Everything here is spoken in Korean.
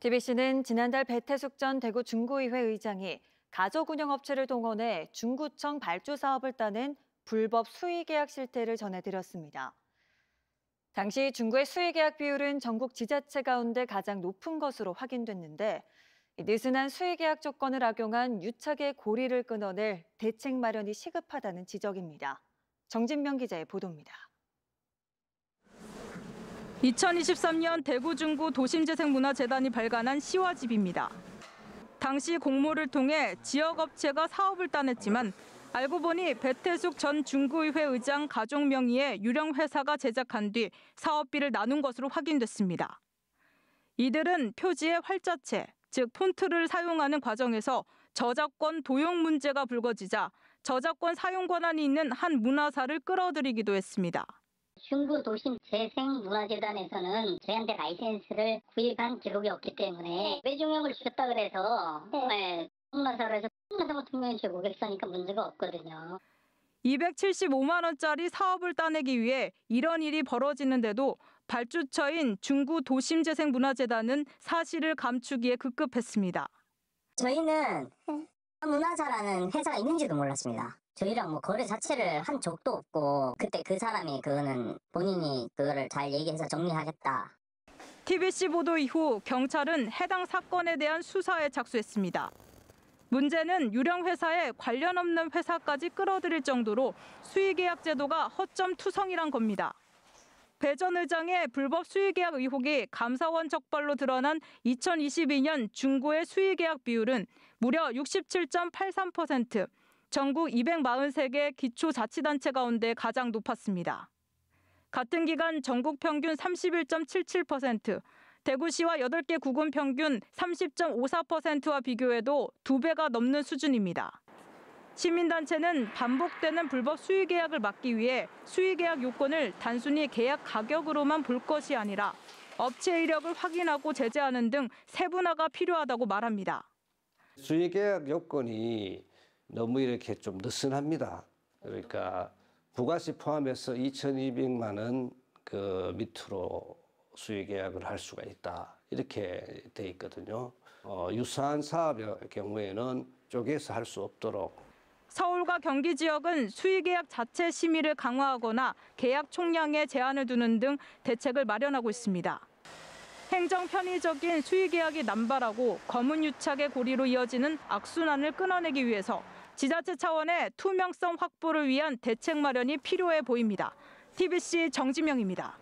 TBC는 지난달 배태숙 전 대구 중구의회 의장이 가족운영업체를 동원해 중구청 발주 사업을 따낸 불법 수의계약 실태를 전해드렸습니다. 당시 중구의 수의계약 비율은 전국 지자체 가운데 가장 높은 것으로 확인됐는데 느슨한 수의계약 조건을 악용한 유착의 고리를 끊어낼 대책 마련이 시급하다는 지적입니다. 정진명 기자의 보도입니다. 2023년 대구 중구 도심재생문화재단이 발간한 시화집입니다. 당시 공모를 통해 지역업체가 사업을 따냈지만 알고 보니 배태숙 전 중구의회 의장 가족 명의의 유령 회사가 제작한 뒤 사업비를 나눈 것으로 확인됐습니다. 이들은 표지의 활자체, 즉 폰트를 사용하는 과정에서 저작권 도용 문제가 불거지자 저작권 사용 권한이 있는 한 문화사를 끌어들이기도 했습니다. 중구 도심 재생문화재단에서는 저희한테 라이센스를 구입한 기록이 없기 때문에 외종용을 주셨다 그래서 문화사로 해서 문화사 같은 경우는 제 고객사니까 문제가 없거든요. 275만 원짜리 사업을 따내기 위해 이런 일이 벌어지는데도 발주처인 중구 도심재생문화재단은 사실을 감추기에 급급했습니다. 저희는 문화사라는 회사가 있는지도 몰랐습니다. 저희랑 거래 자체를 한 적도 없고 그때 그 사람이 그거는 본인이 그거를 잘 얘기해서 정리하겠다. TBC 보도 이후 경찰은 해당 사건에 대한 수사에 착수했습니다. 문제는 유령 회사에 관련 없는 회사까지 끌어들일 정도로 수의계약 제도가 허점투성이란 겁니다. 배 전 의장의 불법 수의계약 의혹이 감사원 적발로 드러난 2022년 중구의 수의계약 비율은 무려 67.83%, 전국 243개 기초자치단체 가운데 가장 높았습니다. 같은 기간 전국 평균 31.77%, 대구시와 8개 구군 평균 30.54%와 비교해도 2배가 넘는 수준입니다. 시민단체는 반복되는 불법 수의계약을 막기 위해 수의계약 요건을 단순히 계약 가격으로만 볼 것이 아니라 업체 이력을 확인하고 제재하는 등 세분화가 필요하다고 말합니다. 수의계약 요건이 너무 이렇게 좀 느슨합니다. 그러니까 부가세 포함해서 2,200만 원 그 밑으로 수의계약을 할 수가 있다. 이렇게 돼 있거든요. 유사한 사업의 경우에는 쪼개서 할 수 없도록. 서울과 경기 지역은 수의계약 자체 심의를 강화하거나 계약 총량에 제한을 두는 등 대책을 마련하고 있습니다. 행정 편의적인 수의계약이 남발하고 검은 유착의 고리로 이어지는 악순환을 끊어내기 위해서 지자체 차원의 투명성 확보를 위한 대책 마련이 필요해 보입니다. TBC 정진명입니다.